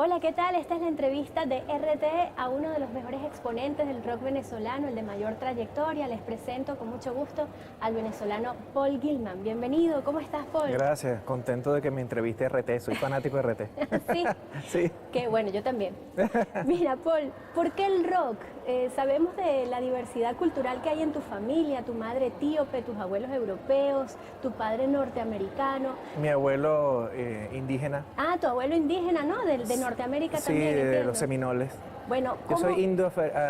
Hola, ¿qué tal? Esta es la entrevista de RT a uno de los mejores exponentes del rock venezolano, el de mayor trayectoria. Les presento con mucho gusto al venezolano Paul Gilman. Bienvenido, ¿cómo estás, Paul? Gracias, contento de que me entreviste RT, soy fanático de RT. Sí, Sí. que bueno, yo también. Mira, Paul, ¿por qué el rock? Sabemos de la diversidad cultural que hay en tu familia, tu madre etíope, tus abuelos europeos, tu padre norteamericano. Mi abuelo indígena. Ah, tu abuelo indígena, ¿no? De Norteamérica Sí, también, de entiendo. los Seminoles. Bueno, Yo ¿cómo soy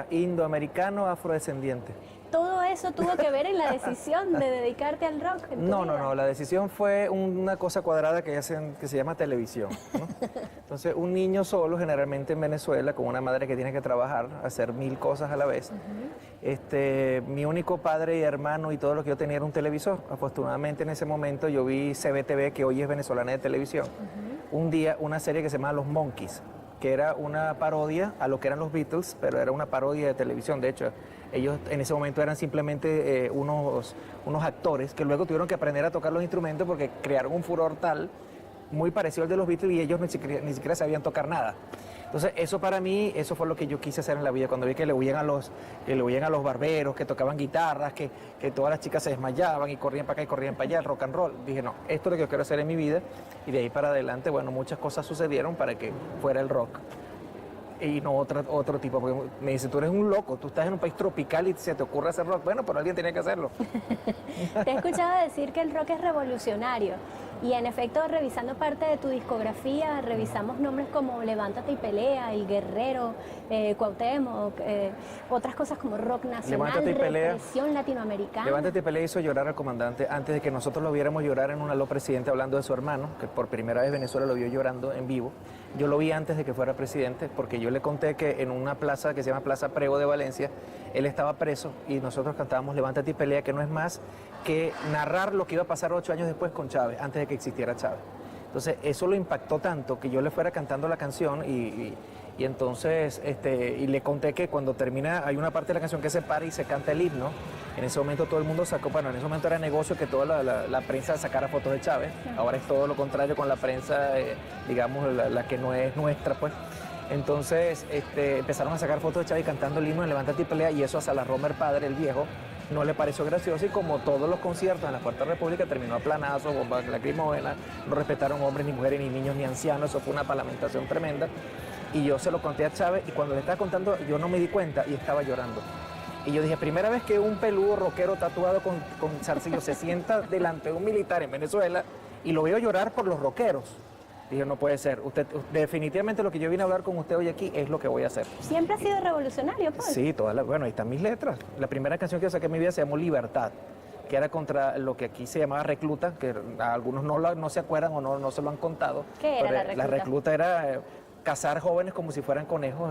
indoamericano afrodescendiente. todo eso tuvo que ver en la decisión de dedicarte al rock en tu vida? La decisión fue una cosa cuadrada que hacen, que se llama televisión, ¿no? Entonces, un niño solo, generalmente en Venezuela, con una madre que tiene que trabajar, hacer 1000 cosas a la vez. Mi único padre y hermano y todo lo que yo tenía era un televisor. Afortunadamente, en ese momento yo vi CBTV, que hoy es venezolana de televisión. Un día, una serie que se llama Los Monkeys, que era una parodia a lo que eran los Beatles, pero era una parodia de televisión. De hecho, ellos en ese momento eran simplemente unos actores que luego tuvieron que aprender a tocar los instrumentos porque crearon un furor tal, muy parecido al de los Beatles, y ellos ni siquiera sabían tocar nada. Entonces, eso para mí, eso fue lo que yo quise hacer en la vida. Cuando vi que le huían a los barberos, que tocaban guitarras, que todas las chicas se desmayaban y corrían para acá y corrían para allá, el rock and roll, dije, no, esto es lo que yo quiero hacer en mi vida. Y de ahí para adelante, bueno, muchas cosas sucedieron para que fuera el rock. Y no otro tipo, porque me dice, tú eres un loco, tú estás en un país tropical y se te ocurre hacer rock. Bueno, pero alguien tenía que hacerlo. Te he escuchado decir que el rock es revolucionario y en efecto, revisando parte de tu discografía, revisamos nombres como Levántate y Pelea, El Guerrero, Cuauhtémoc, otras cosas como rock nacional, Levántate y Pelea. represión latinoamericana. Levántate y Pelea hizo llorar al comandante antes de que nosotros lo viéramos llorar en un aló presidente hablando de su hermano, que por primera vez Venezuela lo vio llorando en vivo. Yo lo vi antes de que fuera presidente, porque yo le conté que en una plaza que se llama Plaza Prego de Valencia, él estaba preso y nosotros cantábamos Levántate y Pelea, que no es más que narrar lo que iba a pasar 8 años después con Chávez, antes de que existiera Chávez. Entonces, eso lo impactó tanto que yo le fuera cantando la canción y entonces y le conté que cuando termina, hay una parte de la canción que se para y se canta el himno. En ese momento todo el mundo sacó, bueno, en ese momento era negocio que toda la prensa sacara fotos de Chávez. Ahora es todo lo contrario con la prensa, digamos, la que no es nuestra, pues. Entonces empezaron a sacar fotos de Chávez cantando el himno de Levántate y Pelea, y eso a Salarromer padre, el viejo, no le pareció gracioso, y como todos los conciertos en la Cuarta República terminó a planazos, bombas lacrimógenas, no respetaron hombres, ni mujeres, ni niños, ni ancianos. Eso fue una parlamentación tremenda. Y yo se lo conté a Chávez, y cuando le estaba contando yo no me di cuenta y estaba llorando. Y yo dije, primera vez que un peludo rockero tatuado con zarcillo se sienta delante de un militar en Venezuela y lo veo llorar por los rockeros. Dije, no puede ser. Definitivamente lo que yo vine a hablar con usted hoy aquí es lo que voy a hacer. ¿Siempre has sido revolucionario, Paul? Sí, bueno, ahí están mis letras. La primera canción que yo saqué en mi vida se llamó Libertad, que era contra lo que aquí se llamaba recluta, que algunos no se acuerdan o no se lo han contado. ¿Qué era la recluta? La recluta era cazar jóvenes como si fueran conejos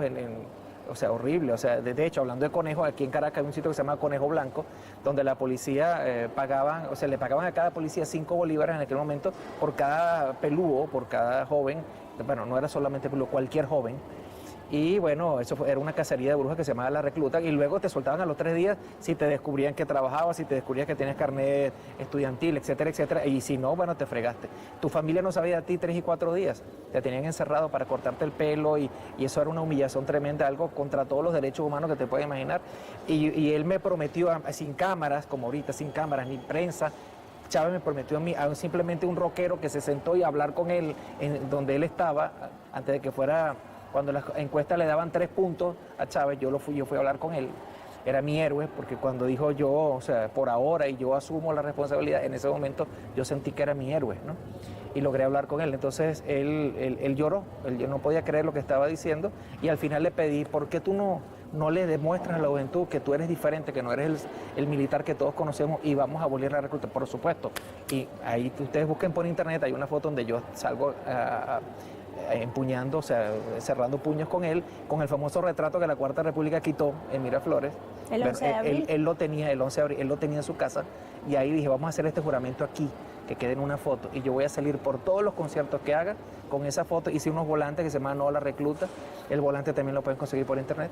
o sea, horrible. O sea, de hecho, hablando de conejos, aquí en Caracas hay un sitio que se llama Conejo Blanco, donde la policía le pagaban a cada policía 5 bolívares en aquel momento por cada peludo, por cada joven. Bueno, no era solamente peludo, cualquier joven. Y bueno, era una cacería de brujas que se llamaba La Recluta, y luego te soltaban a los 3 días si te descubrían que trabajabas, si te descubrían que tenías carnet estudiantil, etcétera, etcétera. Y si no, bueno, te fregaste. Tu familia no sabía de ti 3 y 4 días. Te tenían encerrado para cortarte el pelo, y eso era una humillación tremenda, algo contra todos los derechos humanos que te puedes imaginar. Y él me prometió, sin cámaras, como ahorita, sin cámaras ni prensa, Chávez me prometió a mí, a simplemente un rockero que se sentó y a hablar con él en donde él estaba, antes de que fuera. Cuando las encuestas le daban 3 puntos a Chávez, yo fui a hablar con él. Era mi héroe, porque cuando dijo yo, o sea, por ahora, y yo asumo la responsabilidad, en ese momento yo sentí que era mi héroe, ¿no? Y logré hablar con él. Entonces él lloró, yo no podía creer lo que estaba diciendo, y al final le pedí, ¿por qué tú no le demuestras a la juventud que tú eres diferente, que no eres el militar que todos conocemos, y vamos a abolir la recluta? Por supuesto. Y ahí ustedes busquen por internet, hay una foto donde yo salgo empuñando, o sea, cerrando puños con él, con el famoso retrato que la Cuarta República quitó en Miraflores. El 11 de abril. Él lo tenía, el 11 de abril, él lo tenía en su casa, y ahí dije, vamos a hacer este juramento aquí, que quede en una foto, y yo voy a salir por todos los conciertos que haga con esa foto. Hice unos volantes que se llaman No a la Recluta, el volante también lo pueden conseguir por internet,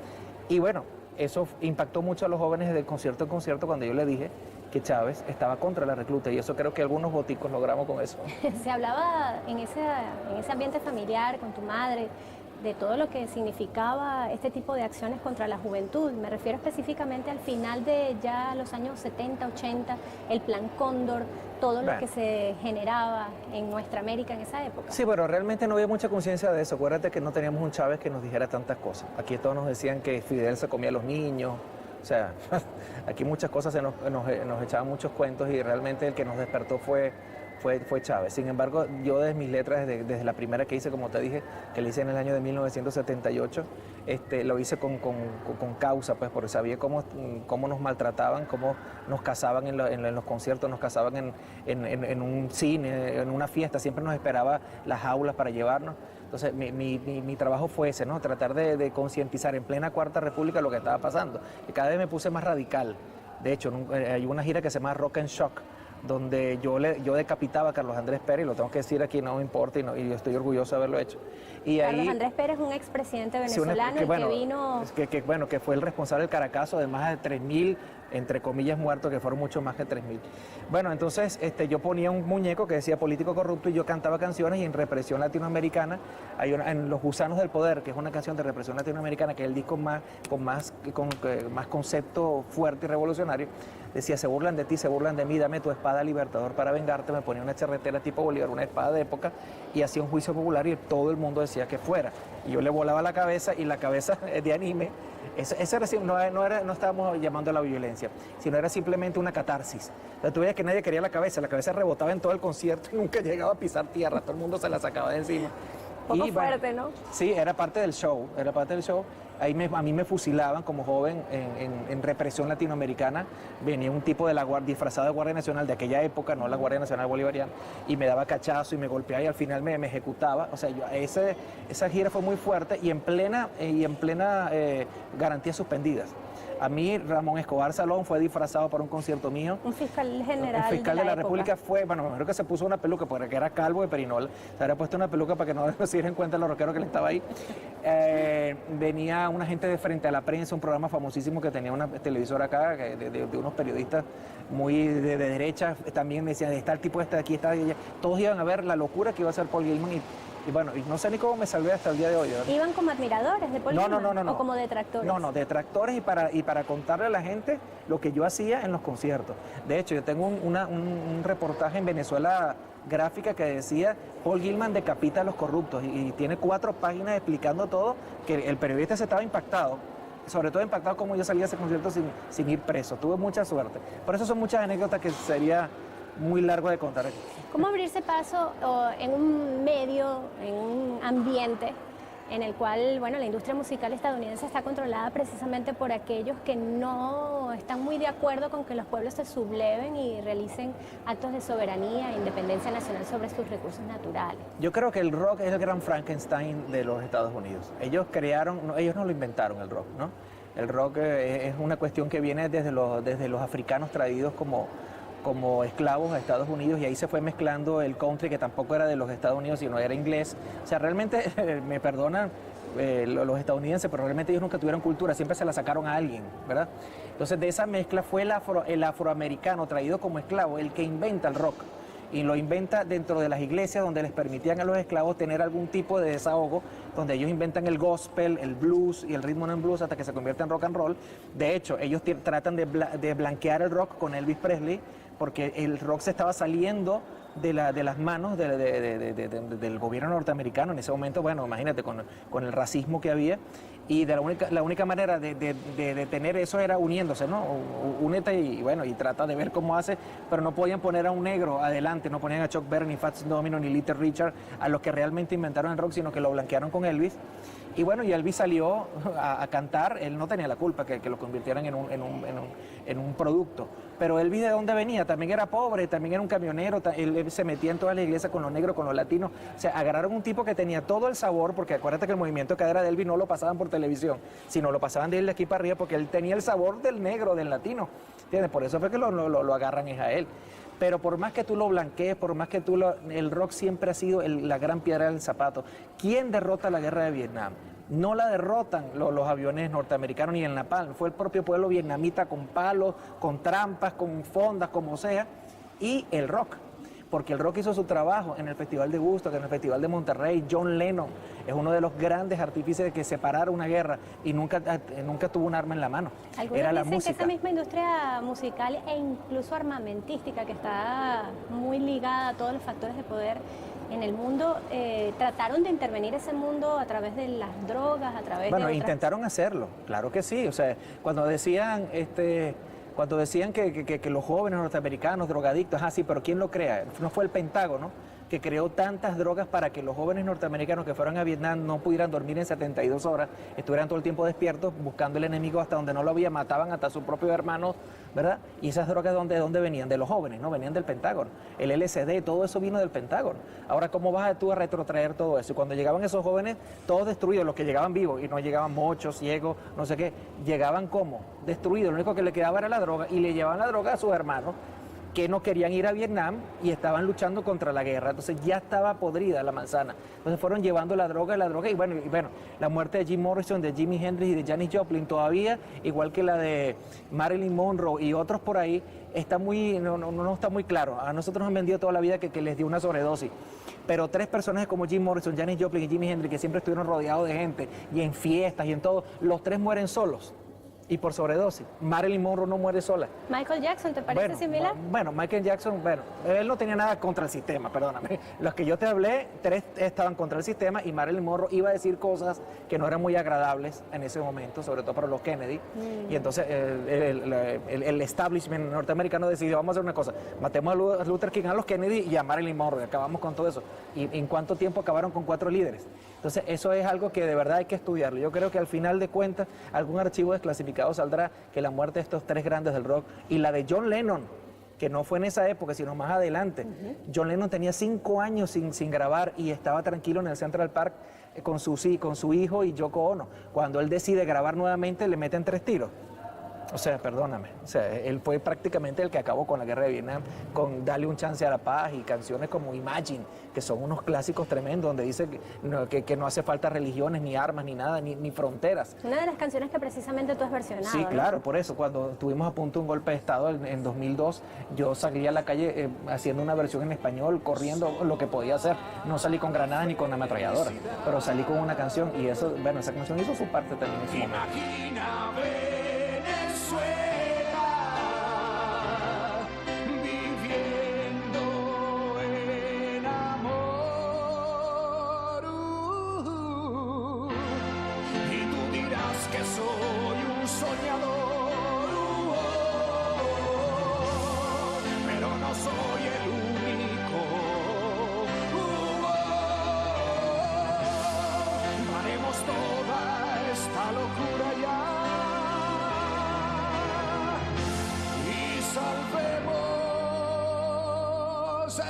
y bueno, eso impactó mucho a los jóvenes de concierto en concierto cuando yo le dije que Chávez estaba contra la recluta, y eso creo que algunos boticos logramos con eso. Se hablaba en ese ambiente familiar con tu madre de todo lo que significaba este tipo de acciones contra la juventud. Me refiero específicamente al final de ya los años 70, 80, el Plan Cóndor, todo lo que se generaba en nuestra América en esa época. Sí, pero realmente no había mucha conciencia de eso. Acuérdate que no teníamos un Chávez que nos dijera tantas cosas. Aquí todos nos decían que Fidel se comía a los niños. O sea, aquí muchas cosas nos echaban muchos cuentos y realmente el que nos despertó fue Chávez. Sin embargo, yo desde mis letras, desde la primera que hice, como te dije, que la hice en el año de 1978, lo hice con causa, pues, porque sabía cómo nos maltrataban, cómo nos cazaban en los conciertos, nos cazaban en un cine, en una fiesta, siempre nos esperaba las aulas para llevarnos. Entonces, mi trabajo fue ese, ¿no? Tratar de concientizar en plena Cuarta República lo que estaba pasando. Y cada vez me puse más radical. De hecho, hay una gira que se llama Rock and Shock, donde yo decapitaba a Carlos Andrés Pérez, y lo tengo que decir aquí, no me importa, y yo estoy orgulloso de haberlo hecho. Y Carlos Andrés Pérez es un expresidente venezolano que fue el responsable del Caracazo de más de 3.000, entre comillas, muertos, que fueron mucho más que 3.000. Bueno, entonces yo ponía un muñeco que decía político corrupto y yo cantaba canciones, y en Represión Latinoamericana, en Los Gusanos del Poder, que es una canción de represión latinoamericana, que es el disco con más concepto fuerte y revolucionario, decía: se burlan de ti, se burlan de mí, dame tu espada libertador para vengarte. Me ponía una charretera tipo Bolívar, una espada de época, y hacía un juicio popular y todo el mundo decía que fuera. Y yo le volaba la cabeza, y la cabeza de anime, eso era, no estábamos llamando a la violencia, sino era simplemente una catarsis. O sea, tú veías que nadie quería la cabeza rebotaba en todo el concierto y nunca llegaba a pisar tierra, todo el mundo se la sacaba de encima. Poco fuerte, ¿no? Sí, era parte del show. A mí me fusilaban como joven en Represión Latinoamericana. Venía un tipo de disfrazado de Guardia Nacional de aquella época, no la Guardia Nacional Bolivariana, y me daba cachazo y me golpeaba y al final me ejecutaba. O sea, esa gira fue muy fuerte y en plena garantías suspendidas. A mí, Ramón Escobar Salón fue disfrazado para un concierto mío. Un fiscal general. Un fiscal de la época. República fue, bueno, me imagino que se puso una peluca porque era calvo de perinola. Se había puesto una peluca para que no se dieran cuenta los rockeros que él estaba ahí. Venía una gente de Frente a la Prensa, un programa famosísimo que tenía una televisora acá, de unos periodistas muy de derecha. También me decían: está el tipo este de aquí, está de allá. Todos iban a ver la locura que iba a hacer Paul Gilman y bueno, y no sé ni cómo me salvé hasta el día de hoy, ¿verdad? ¿Iban como admiradores de Paul Gilman? No. ¿O como detractores? No, detractores y para contarle a la gente lo que yo hacía en los conciertos. De hecho, yo tengo un reportaje en Venezuela Gráfica que decía: Paul Gilman decapita a los corruptos, y tiene 4 páginas explicando todo, que el periodista se estaba impactado. Sobre todo impactado como yo salía a ese concierto sin ir preso. Tuve mucha suerte. Por eso son muchas anécdotas que sería muy largo de contar aquí. ¿Cómo abrirse paso en un medio, en un ambiente en el cual, bueno, la industria musical estadounidense está controlada precisamente por aquellos que no están muy de acuerdo con que los pueblos se subleven y realicen actos de soberanía e independencia nacional sobre sus recursos naturales? Yo creo que el rock es el gran Frankenstein de los Estados Unidos. Ellos no lo inventaron, el rock, ¿no? El rock es una cuestión que viene desde los africanos traídos como esclavos a Estados Unidos, y ahí se fue mezclando el country, que tampoco era de los Estados Unidos, sino era inglés. O sea, realmente, me perdonan los estadounidenses, pero realmente ellos nunca tuvieron cultura, siempre se la sacaron a alguien, ¿verdad? Entonces, de esa mezcla fue el afroamericano traído como esclavo el que inventa el rock. Y lo inventa dentro de las iglesias, donde les permitían a los esclavos tener algún tipo de desahogo, donde ellos inventan el gospel, el blues y el rhythm and blues hasta que se convierte en rock and roll. De hecho, ellos tratan de blanquear el rock con Elvis Presley, porque el rock se estaba saliendo de las manos del gobierno norteamericano en ese momento. Bueno, imagínate, con el racismo que había, y la única manera de detener eso era uniéndose, ¿no? Únete y trata de ver cómo hace, pero no podían poner a un negro adelante, no ponían a Chuck Berry, ni Fats Domino, ni Little Richard, a los que realmente inventaron el rock, sino que lo blanquearon con Elvis. Y bueno, y Elvis salió a cantar, él no tenía la culpa que lo convirtieran en un producto. Pero Elvis, ¿de dónde venía? También era pobre, también era un camionero, él se metía en todas las iglesias con los negros, con los latinos. O sea, agarraron un tipo que tenía todo el sabor, porque acuérdate que el movimiento de cadera de Elvis no lo pasaban por televisión, sino lo pasaban de él de aquí para arriba, porque él tenía el sabor del negro, del latino. ¿Entiendes? Por eso fue que lo agarran es a él. Pero por más que tú lo blanquees, por más que el rock siempre ha sido la gran piedra del zapato. ¿Quién derrota la guerra de Vietnam? No la derrotan los aviones norteamericanos ni el napalm, fue el propio pueblo vietnamita con palos, con trampas, con fondas, como sea, y el rock. porque el rock hizo su trabajo en el Festival de Woodstock, en el Festival de Monterrey. John Lennon es uno de los grandes artífices de que separara una guerra y nunca tuvo un arma en la mano. Algunos dicen que esa misma industria musical e incluso armamentística, que está muy ligada a todos los factores de poder en el mundo, trataron de intervenir ese mundo a través de las drogas, a través de otras... intentaron hacerlo, claro que sí. O sea, cuando decían que los jóvenes norteamericanos drogadictos, sí, pero ¿quién lo crea? No fue el Pentágono que creó tantas drogas para que los jóvenes norteamericanos que fueron a Vietnam no pudieran dormir en 72 horas, estuvieran todo el tiempo despiertos buscando el enemigo hasta donde no lo había, mataban hasta sus propios hermanos, ¿verdad? Y esas drogas, ¿de dónde venían? De los jóvenes, ¿no? Venían del Pentágono. El LSD, todo eso vino del Pentágono. Ahora, ¿cómo vas tú a retrotraer todo eso? Y cuando llegaban esos jóvenes, todos destruidos, los que llegaban vivos, y no llegaban mochos, ciegos, no sé qué, llegaban como destruidos, lo único que le quedaba era la droga, y le llevaban la droga a sus hermanos, que no querían ir a Vietnam y estaban luchando contra la guerra. Entonces ya estaba podrida la manzana. Entonces fueron llevando la droga, y bueno, la muerte de Jim Morrison, de Jimi Hendrix y de Janis Joplin todavía, igual que la de Marilyn Monroe y otros por ahí, no está muy claro. A nosotros nos han vendido toda la vida que les dio una sobredosis. Pero tres personajes como Jim Morrison, Janis Joplin y Jimi Hendrix, que siempre estuvieron rodeados de gente y en fiestas y en todo, los tres mueren solos. Y por sobredosis. Marilyn Monroe no muere sola. ¿Michael Jackson te parece similar? Bueno, Michael Jackson, él no tenía nada contra el sistema, perdóname. Los que yo te hablé, tres estaban contra el sistema y Marilyn Monroe iba a decir cosas que no eran muy agradables en ese momento, sobre todo para los Kennedy. Y entonces el establishment norteamericano decidió, vamos a hacer una cosa, matemos a Luther King, a los Kennedy y a Marilyn Monroe, acabamos con todo eso. ¿Y en cuánto tiempo acabaron con 4 líderes? Entonces, eso es algo que de verdad hay que estudiarlo. Yo creo que al final de cuentas, algún archivo desclasificado saldrá que la muerte de estos tres grandes del rock y la de John Lennon, que no fue en esa época, sino más adelante. John Lennon tenía 5 años sin grabar y estaba tranquilo en el Central Park con su hijo y Yoko Ono. Cuando él decide grabar nuevamente, le meten 3 tiros. O sea, perdóname, él fue prácticamente el que acabó con la guerra de Vietnam, con Dale un chance a la paz y canciones como Imagine, que son unos clásicos tremendos, donde dice que no hace falta religiones, ni armas, ni nada, ni fronteras. Una de las canciones que precisamente tú has versionado. Sí, claro, por eso, cuando tuvimos a punto un golpe de Estado en 2002, yo salí a la calle haciendo una versión en español, corriendo lo que podía hacer. No salí con granadas ni con ametralladora, pero salí con una canción y eso, esa canción hizo su parte también en su momento.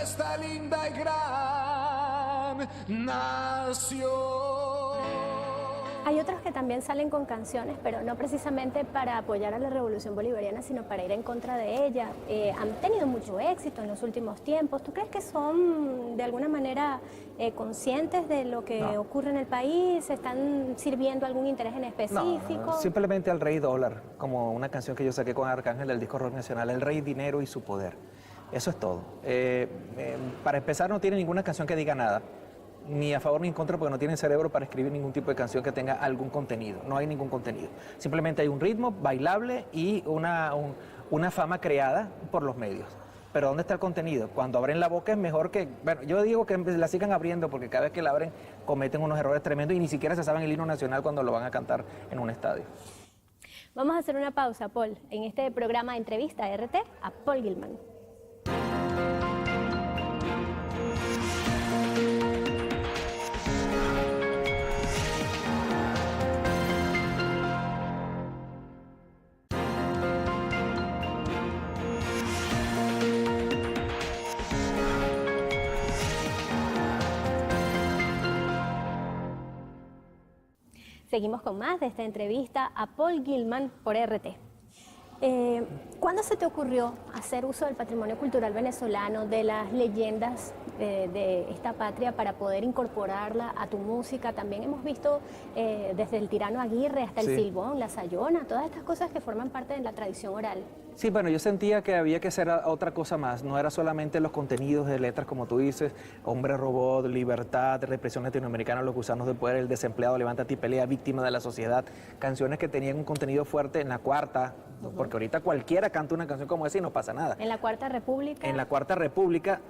Esta linda y gran nación. Hay otros que también salen con canciones, pero no precisamente para apoyar a la revolución bolivariana, sino para ir en contra de ella. Han tenido mucho éxito en los últimos tiempos. ¿Tú crees que son de alguna manera conscientes de lo que ocurre en el país? ¿Están sirviendo algún interés en específico? No, simplemente al Rey Dólar, como una canción que yo saqué con Arcángel del disco Rock Nacional, el Rey Dinero y su poder. Eso es todo. Para empezar, no tiene ninguna canción que diga nada, ni a favor ni en contra, porque no tienen cerebro para escribir ningún tipo de canción que tenga algún contenido. No hay ningún contenido. Simplemente hay un ritmo bailable y una fama creada por los medios. Pero ¿dónde está el contenido? Cuando abren la boca es mejor que... Bueno, yo digo que la sigan abriendo porque cada vez que la abren cometen unos errores tremendos y ni siquiera se saben el himno nacional cuando lo van a cantar en un estadio. Vamos a hacer una pausa, Paul, en este programa de entrevista RT a Paul Gilman. Seguimos con más de esta entrevista a Paul Gilman por RT. ¿Cuándo se te ocurrió hacer uso del patrimonio cultural venezolano, de las leyendas de esta patria para poder incorporarla a tu música? También hemos visto desde el Tirano Aguirre hasta el Silbón, la Sayona, todas estas cosas que forman parte de la tradición oral. Sí, bueno, yo sentía que había que hacer otra cosa más, no era solamente los contenidos de letras, como tú dices, Hombre Robot, Libertad, Represión Latinoamericana, Los Gusanos de Poder, El Desempleado, Levántate y Pelea, Víctima de la Sociedad, canciones que tenían un contenido fuerte en la cuarta, porque ahorita cualquiera canta una canción como esa y no pasa nada. En la Cuarta República. En la Cuarta República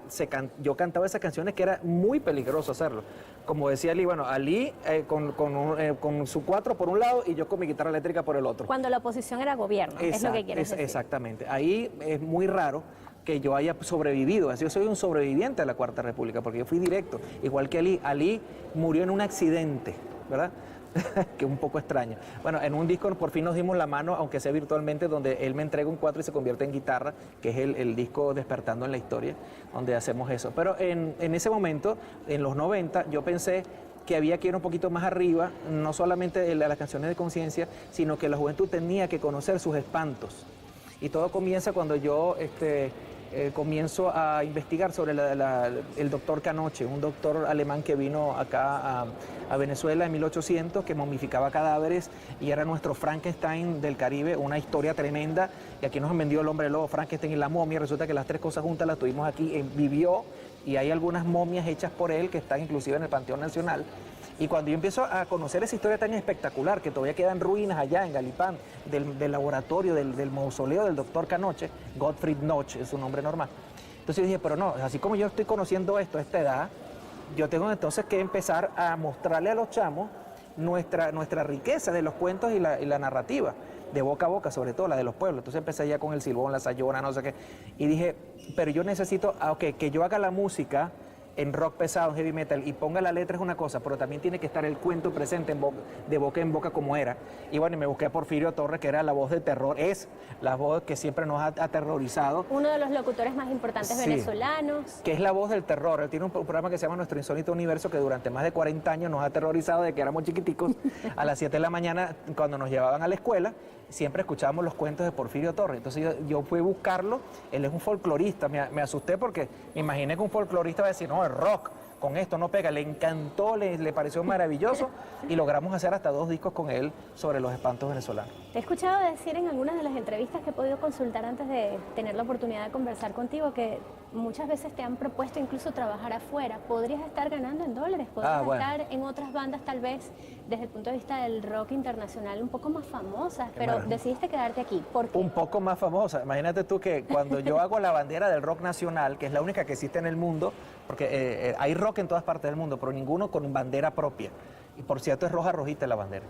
yo cantaba esas canciones que era muy peligroso hacerlo. Como decía Ali, bueno, Ali con su cuatro por un lado y yo con mi guitarra eléctrica por el otro. Cuando la oposición era gobierno, es lo que quieres decir. Exactamente. Ahí es muy raro que yo haya sobrevivido. Así yo soy un sobreviviente de la Cuarta República, porque yo fui directo. Igual que Ali. Ali murió en un accidente, ¿verdad? Que es un poco extraño. Bueno, en un disco por fin nos dimos la mano, aunque sea virtualmente, donde él me entrega un 4 y se convierte en guitarra, que es el disco Despertando en la Historia, donde hacemos eso. Pero en ese momento, en los 90, yo pensé que había que ir un poquito más arriba, no solamente las canciones de conciencia, sino que la juventud tenía que conocer sus espantos. Y todo comienza cuando yo comienzo a investigar sobre el doctor Canoche, un doctor alemán que vino acá a Venezuela en 1800, que momificaba cadáveres y era nuestro Frankenstein del Caribe, una historia tremenda. Y aquí nos han vendido El Hombre Lobo, Frankenstein y la momia. Resulta que las tres cosas juntas las tuvimos aquí, vivió, y hay algunas momias hechas por él que están inclusive en el Panteón Nacional. Y cuando yo empiezo a conocer esa historia tan espectacular, que todavía quedan ruinas allá en Galipán, del laboratorio, del mausoleo del doctor Canoche, Gottfried Noche es su nombre normal. Entonces yo dije, pero no, así como yo estoy conociendo esto a esta edad, yo tengo entonces que empezar a mostrarle a los chamos nuestra riqueza de los cuentos y la narrativa, de boca a boca, sobre todo la de los pueblos. Entonces empecé ya con el Silbón, la Sayona, no sé qué, y dije, pero yo necesito, que yo haga la música en rock pesado, en heavy metal, y ponga la letra es una cosa, pero también tiene que estar el cuento presente de boca en boca como era. Y bueno, me busqué a Porfirio Torres, que era la voz de terror, es la voz que siempre nos ha aterrorizado. Uno de los locutores más importantes venezolanos. Que es la voz del terror. Él tiene un programa que se llama Nuestro Insólito Universo, que durante más de 40 años nos ha aterrorizado desde que éramos chiquiticos. A las 7 de la mañana, cuando nos llevaban a la escuela, siempre escuchábamos los cuentos de Porfirio Torres. Entonces yo fui a buscarlo, él es un folclorista, me asusté porque me imaginé que un folclorista va a decir, no, es rock, con esto no pega, le encantó, le pareció maravilloso y logramos hacer hasta 2 discos con él sobre los espantos venezolanos. Te he escuchado decir en algunas de las entrevistas que he podido consultar antes de tener la oportunidad de conversar contigo que muchas veces te han propuesto incluso trabajar afuera. ¿Podrías estar ganando en dólares? ¿Podrías estar en otras bandas tal vez desde el punto de vista del rock internacional un poco más famosas? Pero decidiste quedarte aquí. ¿Por qué? Un poco más famosa. Imagínate tú que cuando yo hago la bandera del rock nacional, que es la única que existe en el mundo, porque hay rock en todas partes del mundo, pero ninguno con bandera propia. Y por cierto es roja rojita la bandera.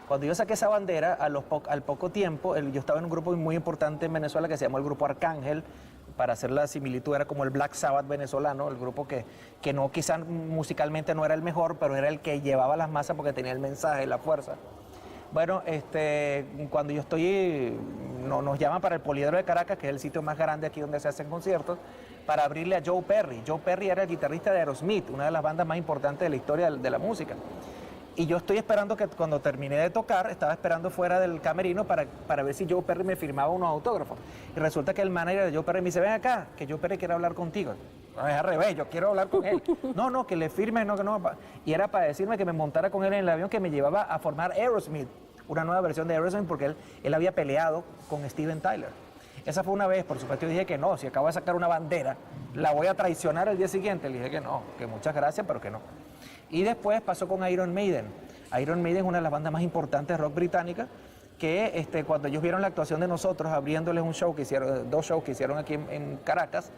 Cuando yo saqué esa bandera, al poco tiempo, yo estaba en un grupo muy importante en Venezuela que se llamó el Grupo Arcángel. Para hacer la similitud, era como el Black Sabbath venezolano, el grupo que no, quizás musicalmente no era el mejor, pero era el que llevaba las masas porque tenía el mensaje, la fuerza. Bueno, cuando yo nos llaman para el Poliedro de Caracas, que es el sitio más grande aquí donde se hacen conciertos, para abrirle a Joe Perry. Joe Perry era el guitarrista de Aerosmith, una de las bandas más importantes de la historia de la música. Y yo estoy esperando que cuando terminé de tocar, estaba esperando fuera del camerino para ver si Joe Perry me firmaba unos autógrafos. Y resulta que el manager de Joe Perry me dice, ven acá, que Joe Perry quiere hablar contigo. No, es al revés, yo quiero hablar con él. No, que le firme, no. Y era para decirme que me montara con él en el avión que me llevaba a formar Aerosmith, una nueva versión de Aerosmith, porque él había peleado con Steven Tyler. Esa fue una vez, por supuesto, yo dije que no, si acabo de sacar una bandera, la voy a traicionar el día siguiente. Le dije que no, que muchas gracias, pero que no. Y después pasó con Iron Maiden. Iron Maiden es una de las bandas más importantes de rock británica, que cuando ellos vieron la actuación de nosotros, abriéndoles un show que hicieron, 2 shows que hicieron aquí en Caracas,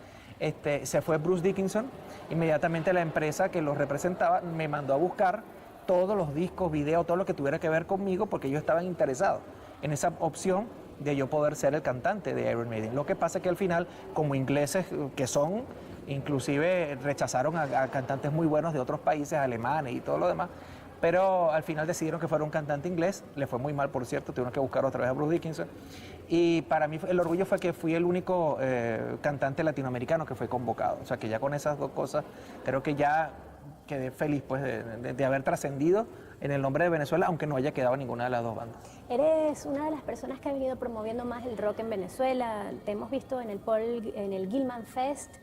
se fue Bruce Dickinson. Inmediatamente la empresa que los representaba me mandó a buscar todos los discos, videos, todo lo que tuviera que ver conmigo, porque ellos estaban interesados en esa opción de yo poder ser el cantante de Iron Maiden. Lo que pasa es que al final, como ingleses que son, inclusive rechazaron a cantantes muy buenos de otros países, alemanes y todo lo demás, pero al final decidieron que fuera un cantante inglés. Le fue muy mal, por cierto, tuvieron que buscar otra vez a Bruce Dickinson. Y para mí el orgullo fue que fui el único cantante latinoamericano que fue convocado. O sea que ya con esas 2 cosas creo que ya quedé feliz pues de haber trascendido en el nombre de Venezuela, aunque no haya quedado ninguna de las dos bandas. Eres una de las personas que ha venido promoviendo más el rock en Venezuela. Te hemos visto en el Gilman Fest,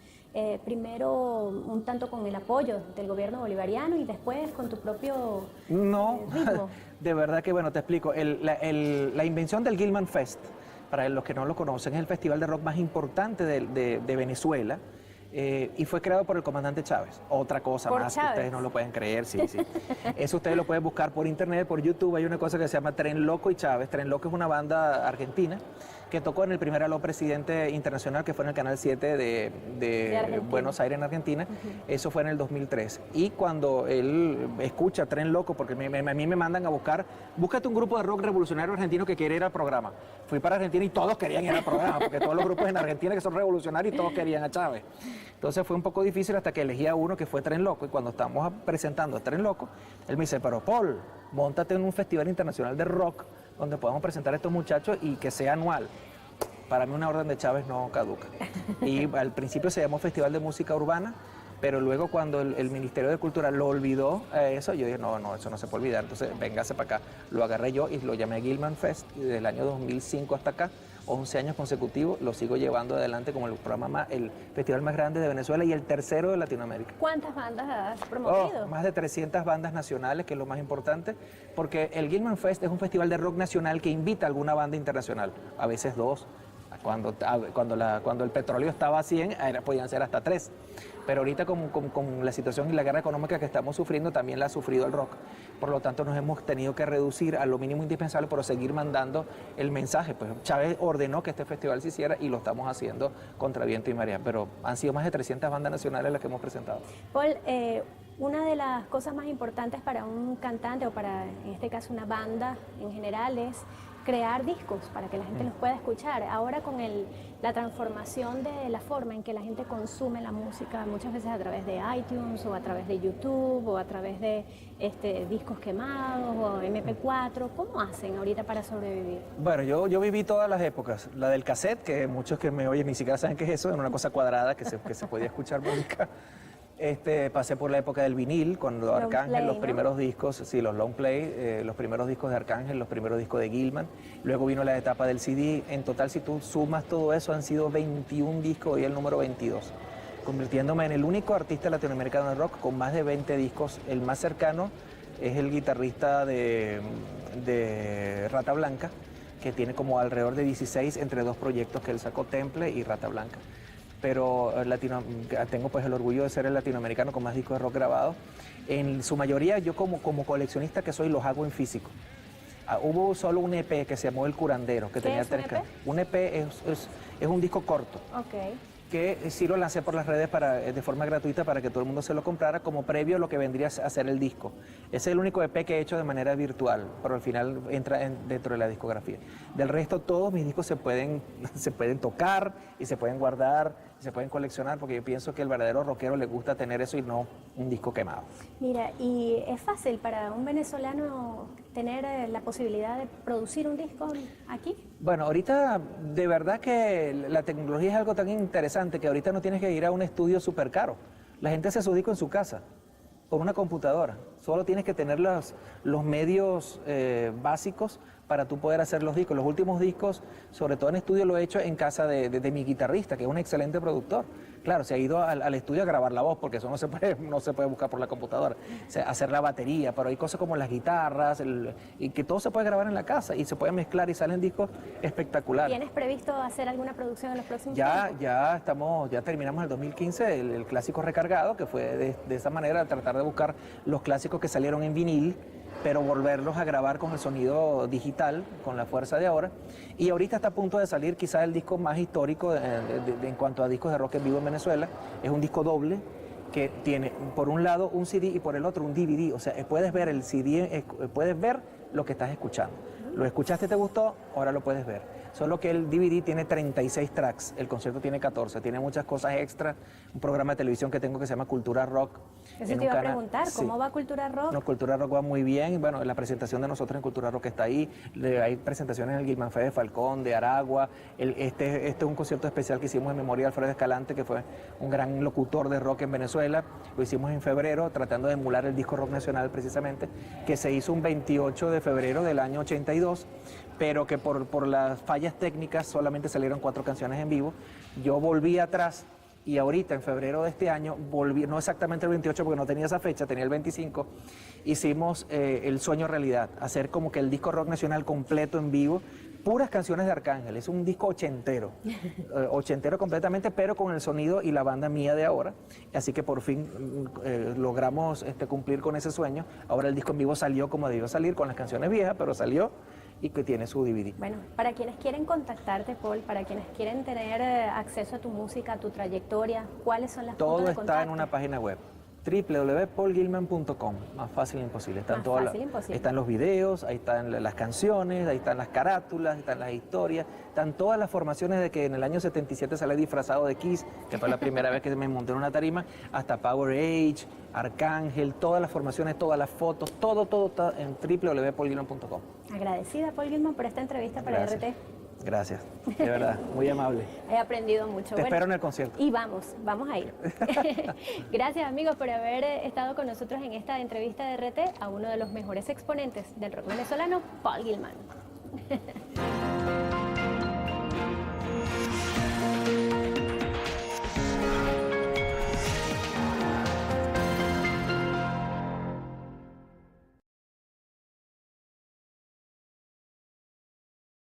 primero un tanto con el apoyo del gobierno bolivariano y después con tu propio ritmo. De verdad que, bueno, te explico. La invención del Gilman Fest, para los que no lo conocen, es el festival de rock más importante de Venezuela. Y fue creado por el comandante Chávez. Otra cosa ¿Por más Chávez? que ustedes no lo pueden creer, sí. Eso ustedes lo pueden buscar por internet, por YouTube. Hay una cosa que se llama Tren Loco y Chávez. Tren Loco es una banda argentina que tocó en el primer Aló Presidente Internacional, que fue en el Canal 7 de Buenos Aires, en Argentina. Eso fue en el 2003. Y cuando él escucha Tren Loco, porque a mí me mandan a buscar, búscate un grupo de rock revolucionario argentino que quiere ir al programa. Fui para Argentina y todos querían ir al programa, porque todos los grupos en Argentina que son revolucionarios y todos querían a Chávez. Entonces fue un poco difícil hasta que elegí a uno que fue Tren Loco, y cuando estábamos presentando a Tren Loco, él me dice, pero Paul, móntate en un festival internacional de rock donde podamos presentar a estos muchachos y que sea anual. Para mí una orden de Chávez no caduca. Y al principio se llamó Festival de Música Urbana, pero luego cuando el Ministerio de Cultura lo olvidó eso, yo dije, no, eso no se puede olvidar, entonces véngase para acá. Lo agarré yo y lo llamé Gilman Fest, y desde el año 2005 hasta acá, 11 años consecutivos, lo sigo llevando adelante como el el festival más grande de Venezuela y el tercero de Latinoamérica. ¿Cuántas bandas has promovido? Más de 300 bandas nacionales, que es lo más importante, porque el Gilman Fest es un festival de rock nacional que invita a alguna banda internacional, a veces dos. Cuando el petróleo estaba a 100, podían ser hasta 3. Pero ahorita con la situación y la guerra económica que estamos sufriendo, también la ha sufrido el rock. Por lo tanto, nos hemos tenido que reducir a lo mínimo indispensable, pero seguir mandando el mensaje. Pues Chávez ordenó que este festival se hiciera y lo estamos haciendo contra viento y marea. Pero han sido más de 300 bandas nacionales las que hemos presentado. Paul, una de las cosas más importantes para un cantante o para, en este caso, una banda en general es crear discos para que la gente los pueda escuchar. Ahora con la transformación de la forma en que la gente consume la música, muchas veces a través de iTunes o a través de YouTube o a través de discos quemados o MP4, ¿cómo hacen ahorita para sobrevivir? Bueno, yo viví todas las épocas. La del cassette, que muchos que me oyen ni siquiera saben qué es eso, era una cosa cuadrada que se podía escuchar música. Pasé por la época del vinil, cuando Arcángel, los primeros discos, sí, los long play, los primeros discos de Arcángel, los primeros discos de Gilman. Luego vino la etapa del CD. En total, si tú sumas todo eso, han sido 21 discos y el número 22. Convirtiéndome en el único artista latinoamericano de rock con más de 20 discos. El más cercano es el guitarrista de Rata Blanca, que tiene como alrededor de 16 entre dos proyectos que él sacó, Temple y Rata Blanca. Pero tengo pues el orgullo de ser el latinoamericano con más discos de rock grabados. En su mayoría yo como coleccionista que soy los hago en físico. Hubo solo un EP que se llamó El Curandero, que tenía 3 canciones. Un EP es un disco corto. Okay. Que sí lo lancé por las redes de forma gratuita para que todo el mundo se lo comprara como previo a lo que vendría a ser el disco. Ese es el único EP que he hecho de manera virtual, pero al final entra dentro de la discografía. Del resto, todos mis discos se pueden tocar y se pueden guardar y se pueden coleccionar, porque yo pienso que el verdadero rockero le gusta tener eso y no un disco quemado. Mira, ¿y es fácil para un venezolano tener la posibilidad de producir un disco aquí? Bueno, ahorita de verdad que la tecnología es algo tan interesante que ahorita no tienes que ir a un estudio súper caro. La gente hace su disco en su casa, con una computadora. Solo tienes que tener los medios básicos para tú poder hacer los discos. Los últimos discos, sobre todo en estudio, lo he hecho en casa de mi guitarrista, que es un excelente productor. Claro, se ha ido al estudio a grabar la voz, porque eso no se puede buscar por la computadora. O sea, hacer la batería, pero hay cosas como las guitarras, y que todo se puede grabar en la casa y se puede mezclar y salen discos espectaculares. ¿Tienes previsto hacer alguna producción en los próximos tiempos? Ya terminamos el 2015, el clásico recargado, que fue de esa manera, tratar de buscar los clásicos que salieron en vinil, pero volverlos a grabar con el sonido digital, con la fuerza de ahora. Y ahorita está a punto de salir quizás el disco más histórico en cuanto a discos de rock en vivo en Venezuela. Es un disco doble que tiene por un lado un CD y por el otro un DVD. O sea, puedes ver el CD, puedes ver lo que estás escuchando. Lo escuchaste, te gustó, ahora lo puedes ver. Solo que el DVD tiene 36 tracks, el concierto tiene 14, tiene muchas cosas extras, un programa de televisión que tengo que se llama Cultura Rock. Eso te iba a preguntar, ¿cómo va Cultura Rock? No, Cultura Rock va muy bien, bueno, la presentación de nosotros en Cultura Rock está ahí, hay presentaciones en el Guilman Fe de Falcón, de Aragua, este es un concierto especial que hicimos en memoria de Alfredo Escalante, que fue un gran locutor de rock en Venezuela, lo hicimos en febrero, tratando de emular el disco rock nacional precisamente, que se hizo un 28 de febrero del año 82, pero que por las fallas técnicas solamente salieron 4 canciones en vivo. Yo volví atrás y ahorita en febrero de este año volví, no exactamente el 28 porque no tenía esa fecha, tenía el 25, hicimos El Sueño Realidad, hacer como que el disco rock nacional completo en vivo, puras canciones de Arcángel, es un disco ochentero, ochentero completamente, pero con el sonido y la banda mía de ahora, así que por fin logramos cumplir con ese sueño. Ahora el disco en vivo salió como debió salir, con las canciones viejas, pero salió y que tiene su DVD. Bueno, para quienes quieren contactarte, Paul, para quienes quieren tener acceso a tu música, a tu trayectoria, ¿cuáles son las puntos de contacto? Todo está en una página web, www.paulgilman.com, más fácil imposible. Están los videos, ahí están las canciones, ahí están las carátulas, ahí están las historias, están todas las formaciones de que en el año 77 salí disfrazado de Kiss, que fue la primera vez que me monté en una tarima, hasta Power Age, Arcángel, todas las formaciones, todas las fotos, todo está en www.paulgilman.com. Agradecida, Paul Gilman, por esta entrevista para RT. Gracias, de verdad, muy amable. He aprendido mucho. Te espero en el concierto. Y vamos a ir. Gracias, amigos, por haber estado con nosotros en esta entrevista de RT a uno de los mejores exponentes del rock venezolano, Paul Gilman.